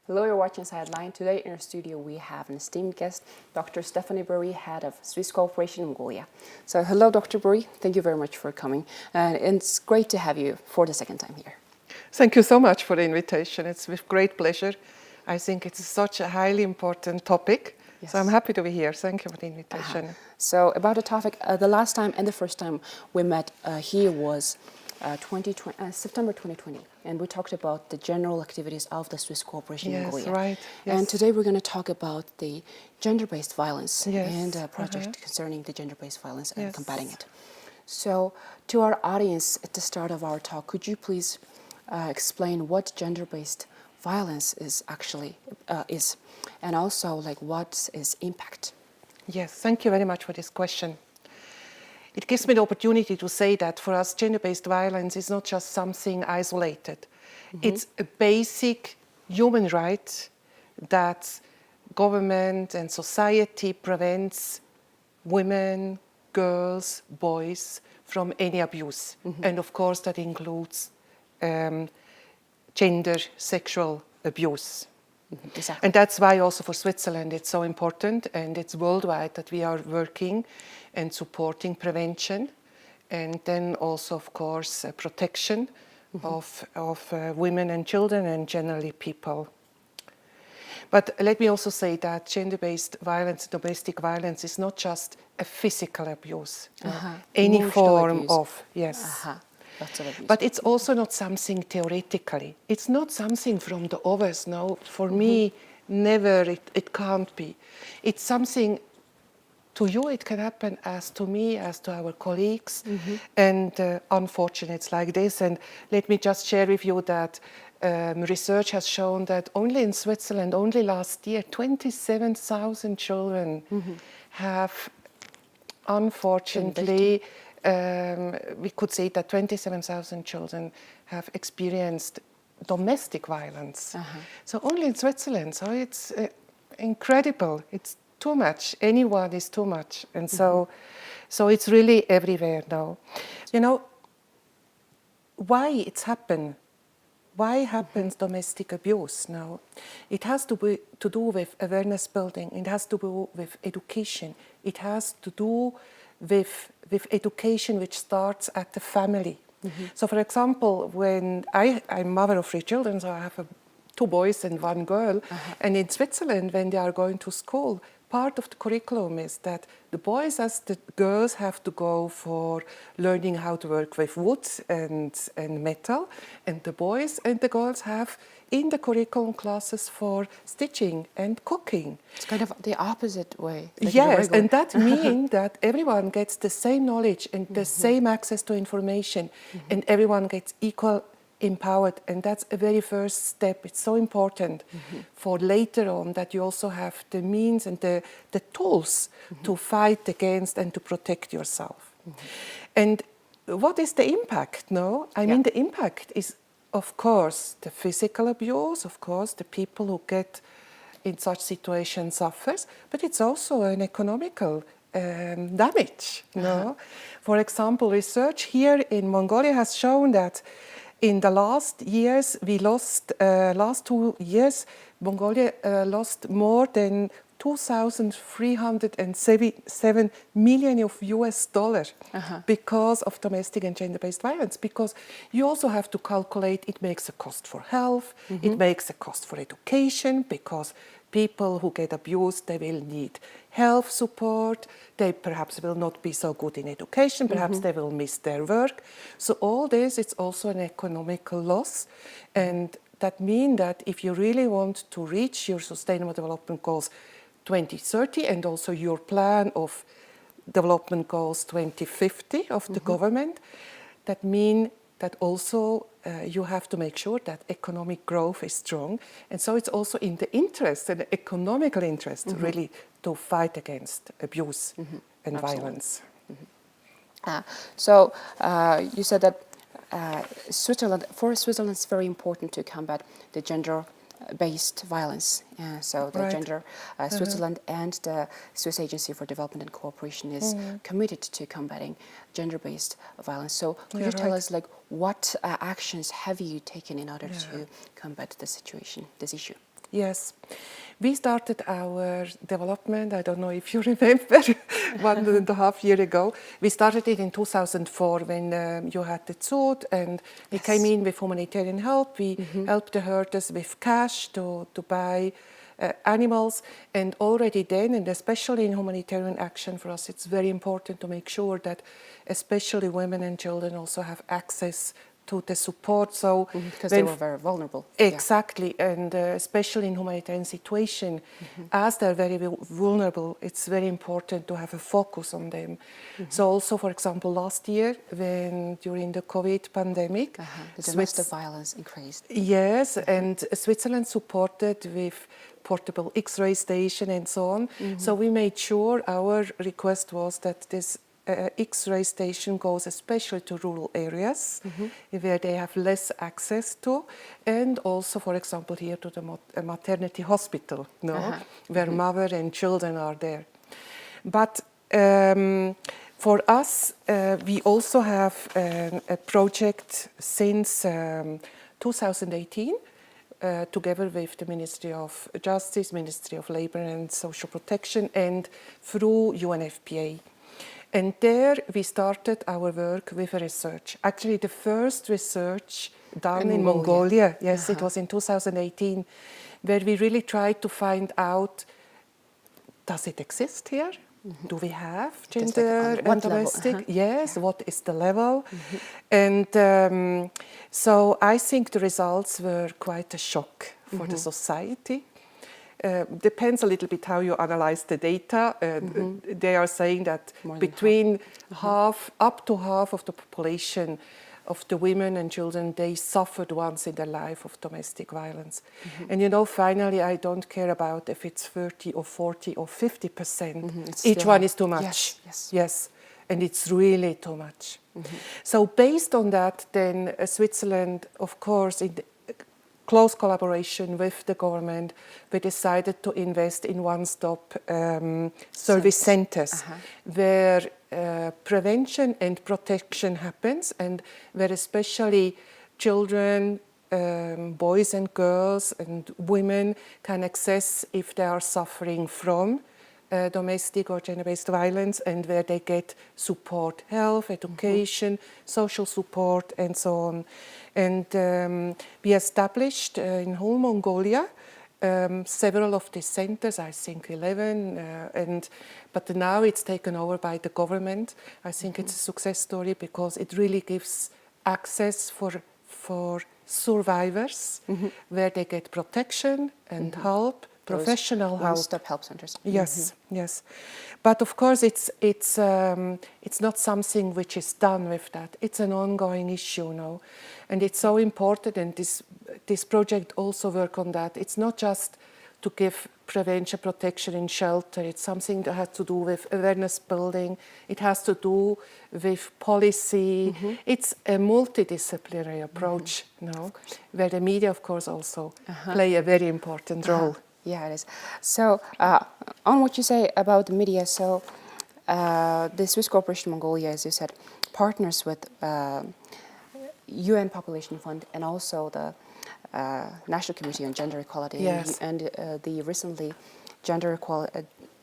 Hello, you're watching Sideline. Today in our studio we have an esteemed guest, Dr. Stefani Burri, head of Swiss Cooperation in Mongolia. So hello, Dr. Burri. Thank you very much for coming. And it's great to have you for the second time here. Thank you so much for the invitation. It's with great pleasure. I think it's such a highly important topic. Yes. So I'm happy to be here. Thank you for the invitation. So about the topic, the last time and the first time we met here was September 2020, and we talked about the general activities of the Swiss Cooperation in Mongolia. Right. Yes. And today we're going to talk about the gender-based violence yes. and a project concerning the gender-based violence and combating it. So to our audience at the start of our talk, could you please explain what gender-based violence is actually is, and also like what is impact? Yes, thank you very much for this question. It gives me the opportunity to say that for us, gender-based violence is not just something isolated. It's a basic human right that government and society prevents women, girls, boys from any abuse. And of course, that includes gender, sexual abuse. Exactly. And that's why also for Switzerland it's so important, and it's worldwide that we are working and supporting prevention, and then also of course protection of women and children and generally people. But let me also say that gender-based violence, domestic violence, is not just a physical abuse, any Emotional form abuse. of, yes. But it's also not something theoretically. It's not something from the others, no. For me, never, it can't be. It's something, to you it can happen as to me, as to our colleagues. And unfortunately it's like this. And let me just share with you that research has shown that only in Switzerland, only last year, 27,000 children have, unfortunately, we could say that 27,000 children have experienced domestic violence. So only in Switzerland. So it's incredible. It's too much. Anyone is too much. And so it's really everywhere now. You know, why it's happened? Why happens domestic abuse now? It has to do with awareness building. It has to do with education. It has to do with education which starts at the family. So for example, when I'm mother of 3 children, so I have 2 boys and 1 girl, and in Switzerland when they are going to school, part of the curriculum is that the boys as the girls have to go for learning how to work with wood and metal, and the boys and the girls have in the curriculum classes for stitching and cooking. It's kind of the opposite way. Like yes, and that means that everyone gets the same knowledge and the same access to information, and everyone gets equal empowered, and that's a very first step. It's so important for later on that you also have the means and the tools to fight against and to protect yourself. And what is the impact? No, I mean the impact is, of course, the physical abuse, of course, the people who get in such situations suffers, but it's also an economical damage. No? For example, research here in Mongolia has shown that in the last years, last 2 years, Mongolia lost more than 2,377 million of US dollars because of domestic and gender-based violence. Because you also have to calculate, it makes a cost for health, it makes a cost for education, because people who get abused, they will need health support, they perhaps will not be so good in education, perhaps they will miss their work. So all this, it's also an economical loss. And that means that if you really want to reach your Sustainable Development Goals 2030 and also your plan of Development Goals 2050 of the government, that means that also you have to make sure that economic growth is strong. And so it's also in the interest, and the economical interest, really to fight against abuse and violence. So you said that for Switzerland, it's very important to combat the gender-based violence. So the Switzerland and the Swiss Agency for Development and Cooperation is committed to combating gender-based violence. So could you tell us, like, what actions have you taken in order to combat the situation, this issue? Yes. We started our development, I don't know if you remember, 1.5 years ago. We started it in 2004 when you had the Zod, and we came in with humanitarian help. We helped the herders with cash to buy animals, and already then, and especially in humanitarian action for us, it's very important to make sure that especially women and children also have access to the support. So because they were very vulnerable. Exactly, and especially in humanitarian situation, as they're very vulnerable, it's very important to have a focus on them. So also, for example, last year, when during the COVID pandemic, the domestic violence increased. Yes, and Switzerland supported with portable X-ray station and so on. So we made sure, our request was that this X-ray station goes especially to rural areas where they have less access to, and also, for example, here to the maternity hospital, where mother and children are there. But for us, we also have a project since 2018, together with the Ministry of Justice, Ministry of Labour and Social Protection, and through UNFPA. And there we started our work with a research. Actually, the first research done in Mongolia, yes, it was in 2018, where we really tried to find out, does it exist here? Do we have gender and domestic? Yes, what is the level? And so I think the results were quite a shock for the society. Depends a little bit how you analyze the data. They are saying that between up to half of the population of the women and children, they suffered once in their life of domestic violence. And you know, finally, I don't care about if it's 30 or 40 or 50%. Each one is too much. Yes. And it's really too much. So based on that, then Switzerland, of course, in close collaboration with the government, we decided to invest in one-stop service centers where prevention and protection happens, and where especially children, boys and girls and women can access if they are suffering from domestic or gender-based violence, and where they get support, health, education, social support, and so on. And we established in whole Mongolia several of these centers, I think 11, but now it's taken over by the government. I think it's a success story because it really gives access for survivors where they get protection and help, professional help. One-stop help centers. Yes, yes. But of course, it's not something which is done with that. It's an ongoing issue now, and it's so important. And this project also work on that. It's not just to give prevention, protection, and shelter. It's something that has to do with awareness building. It has to do with policy. It's a multidisciplinary approach now, where the media, of course, also play a very important role. Yeah, it is. So, on what you say about the media, so the Swiss Corporation Mongolia, as you said, partners with UN Population Fund and also the National Committee on Gender Equality, and the recently Gender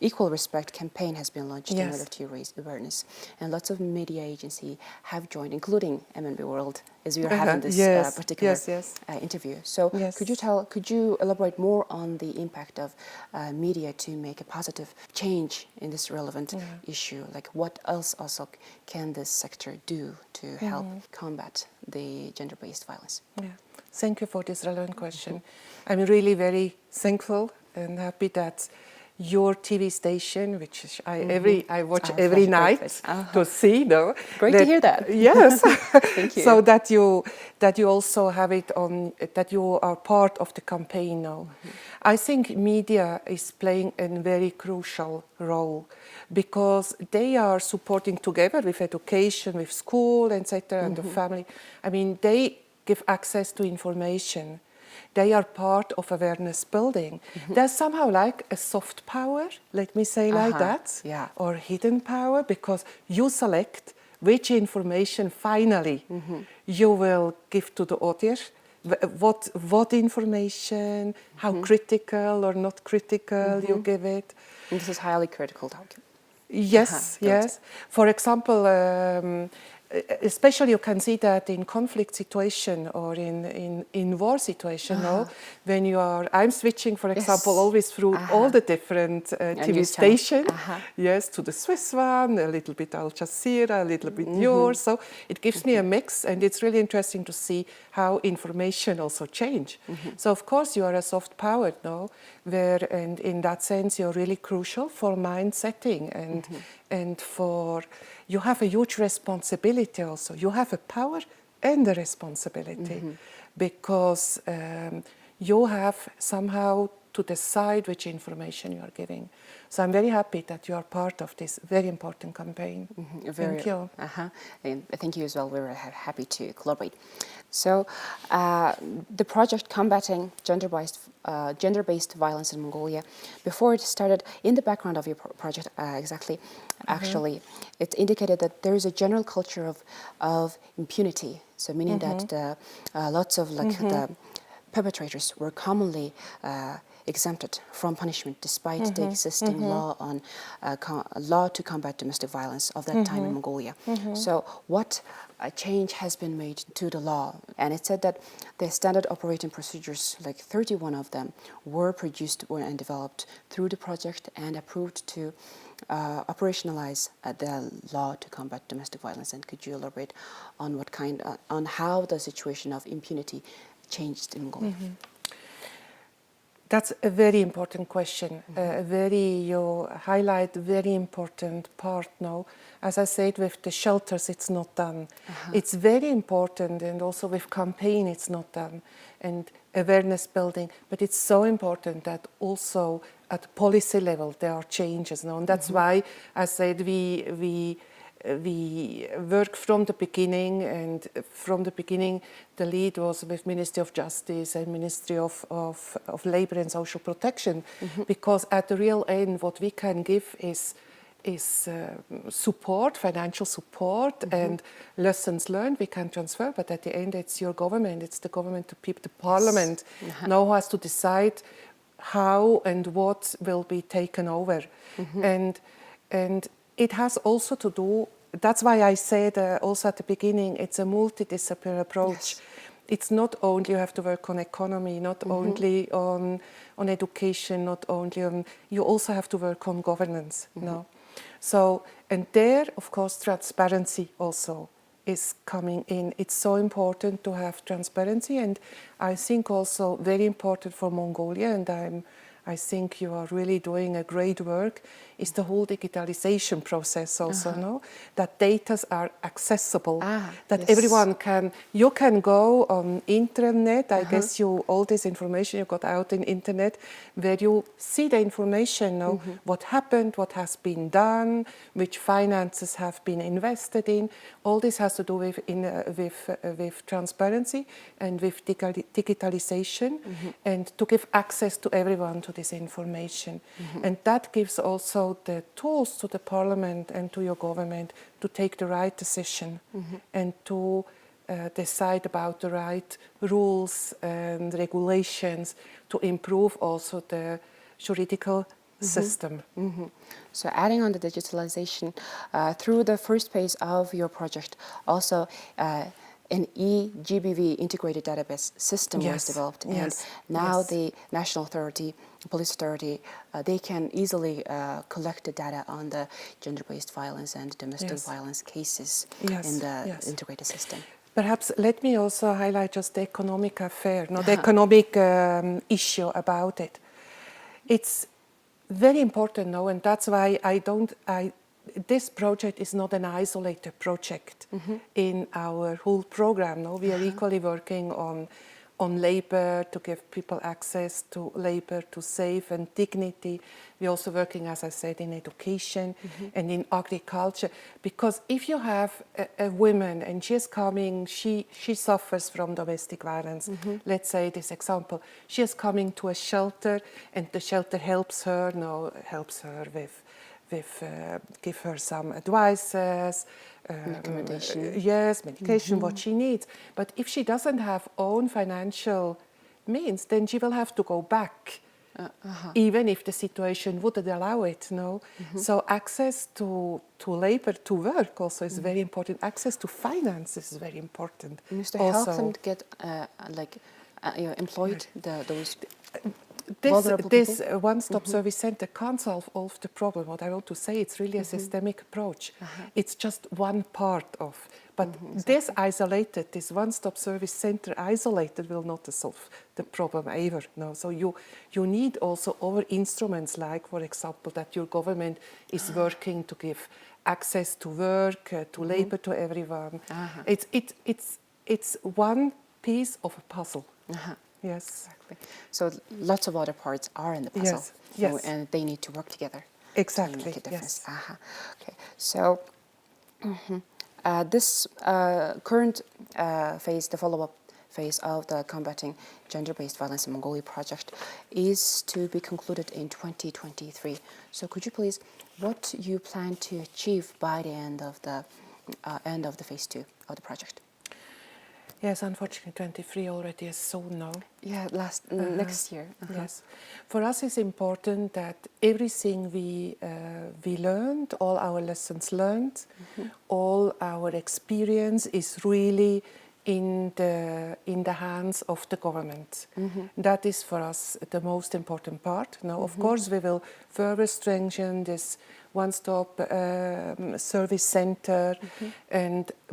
Equal Respect campaign has been launched in order to raise awareness. And lots of media agencies have joined, including MNB World, as we are having this particular interview. So could you elaborate more on the impact of media to make a positive change in this relevant issue? Like what else also can this sector do to help combat the gender-based violence? Yeah. Thank you for this relevant question. I'm really very thankful and happy that your TV station, which I watch every night to see, though. Great to hear that. Yes. Thank you. So that you also have it on, that you are part of the campaign now. I think media is playing a very crucial role because they are supporting together with education, with school, etc., and the family. I mean, they give access to information. They are part of awareness building. There's somehow like a soft power, let me say like that, or hidden power, because you select which information finally you will give to the audience, what information, how critical or not critical you give it. And this is highly critical talk. Yes, yes. For example, especially you can see that in conflict situation or in war situation, no? When you are, I'm switching, for example, always through all the different TV stations, yes, to the Swiss one, a little bit Al Jazeera, a little bit yours. So it gives me a mix, and it's really interesting to see how information also change. So of course you are a soft power, no? Where, and in that sense, you're really crucial for mind setting and for, you have a huge responsibility also. You have a power and a responsibility because you have somehow to decide which information you are giving. So I'm very happy that you are part of this very important campaign. Thank you. And thank you as well. We're happy to collaborate. So the project combating gender-based violence in Mongolia, before it started, in the background of your project, actually, it indicated that there is a general culture of impunity. So meaning that lots of the perpetrators were commonly exempted from punishment despite the existing law on law to combat domestic violence of that time in Mongolia. So what change has been made to the law? And it said that the standard operating procedures, like 31 of them, were produced and developed through the project and approved to operationalize the law to combat domestic violence. And could you elaborate on on how the situation of impunity changed in Mongolia? That's a very important question. You highlight a very important part now. As I said, with the shelters, it's not done. It's very important, and also with campaign, it's not done, and awareness building. But it's so important that also at policy level there are changes now, and that's why I said we work from the beginning, and from the beginning the lead was with Ministry of Justice and Ministry of Labour and Social Protection, because at the real end what we can give is support, financial support, and lessons learned we can transfer, but at the end it's your government, it's the government to keep the parliament now has to decide how and what will be taken over. And it has also to do, that's why I said also at the beginning, it's a multidisciplinary approach. It's not only you have to work on economy, not only on education, not only on, you also have to work on governance. No? So, and there, of course, transparency also is coming in. It's so important to have transparency, and I think also very important for Mongolia, and I think you are really doing a great work, is the whole digitalization process also, no? That data are accessible, that everyone can, you can go on internet, I guess all this information you got out in internet, where you see the information, no? What happened, what has been done, which finances have been invested in, all this has to do with transparency and with digitalization, and to give access to everyone to this information. And that gives also the tools to the parliament and to your government to take the right decision and to decide about the right rules and regulations to improve also the juridical system. So adding on the digitalization, through the first phase of your project, also an eGBV integrated database system was developed, and now the national authority, police authority, they can easily collect the data on the gender-based violence and domestic violence cases in the integrated system. Perhaps let me also highlight just the economic affair, the economic issue about it. It's very important now, and that's why this project is not an isolated project in our whole program. No, we are equally working on labor, to give people access to labor, to safe and dignity. We're also working, as I said, in education and in agriculture. Because if you have a woman and she's coming, she suffers from domestic violence. Let's say this example, she is coming to a shelter, and the shelter helps her with give her some advices, medication, what she needs. But if she doesn't have own financial means, then she will have to go back, even if the situation wouldn't allow it. No, so access to labor, to work, also is very important. Access to finance is very important. You used to help them to get employed. Those. This one-stop service center can't solve all of the problem. What I want to say, it's really a systemic approach. It's just one part of. But this isolated, this one-stop service center isolated will not solve the problem either. No, so you need also other instruments, like, for example, that your government is working to give access to work, to labor to everyone. It's one piece of a puzzle. Yes. Exactly. So lots of other parts are in the puzzle. Yes. So, and they need to work together. Exactly. To make a difference. Yes. Okay. So this current phase, the follow-up phase of the Combating Gender-Based Violence in Mongolia project, is to be concluded in 2023. So could you please, what you plan to achieve by the end of the phase 2 of the project? Yes, unfortunately, 23 already is so now. Yeah, next year. Yes, for us it's important that everything we learned, all our lessons learned, all our experience is really in the hands of the government. That is for us the most important part. Now, of course, we will further strengthen this one-stop service center,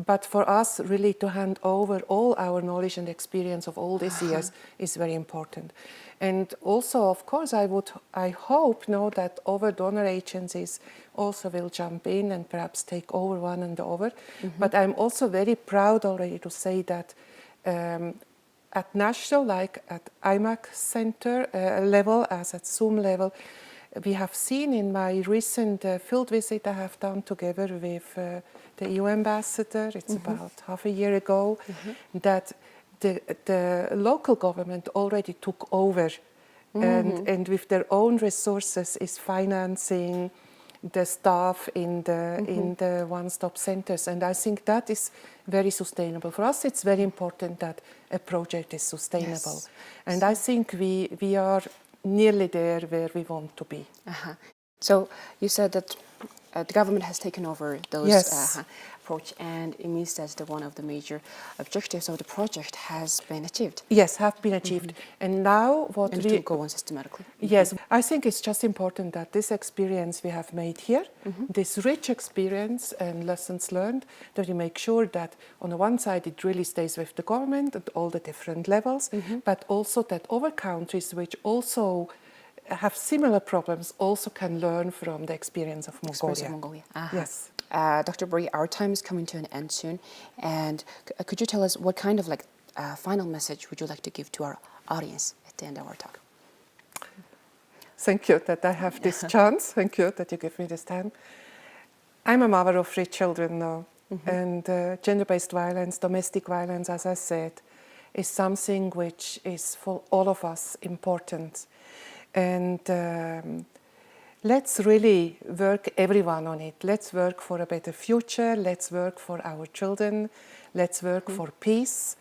but for us really to hand over all our knowledge and experience of all these years is very important. And also, of course, I hope now that other donor agencies also will jump in and perhaps take over one and the other. But I'm also very proud already to say that at national, like at IMAC center level, as at Zoom level, we have seen in my recent field visit I have done together with the EU ambassador, it's about half a year ago, that the local government already took over and with their own resources is financing the staff in the one-stop centers. And I think that is very sustainable. For us, it's very important that a project is sustainable. Yes. And I think we are nearly there where we want to be. So you said that the government has taken over those approach, and it means that one of the major objectives of the project has been achieved. Yes, have been achieved. And now what and we... it will go on systematically. Yes, I think it's just important that this experience we have made here, this rich experience and lessons learned, that we make sure that on the one side it really stays with the government at all the different levels, but also that other countries which also have similar problems also can learn from the experience of Mongolia. Yes. Dr. Burri, our time is coming to an end soon, and could you tell us what kind of final message would you like to give to our audience at the end of our talk? Thank you that I have this chance. Thank you that you give me this time. I'm a mother of 3 children now, and gender-based violence, domestic violence, as I said, is something which is for all of us important. And let's really work everyone on it. Let's work for a better future. Let's work for our children. Let's work for peace.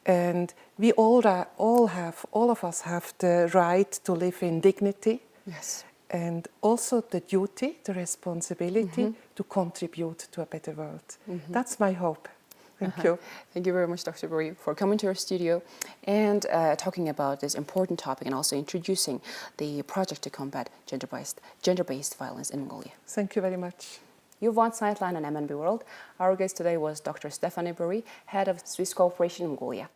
And we all of us have the right to live in dignity. Yes. And also the duty, the responsibility to contribute to a better world. That's my hope. Thank you. Thank you very much, Dr. Burri, for coming to our studio and talking about this important topic and also introducing the project to combat gender-based violence in Mongolia. Thank you very much. You've watched Sideline on MNB World. Our guest today was Dr. Stefani Burri, head of Swiss Cooperation in Mongolia.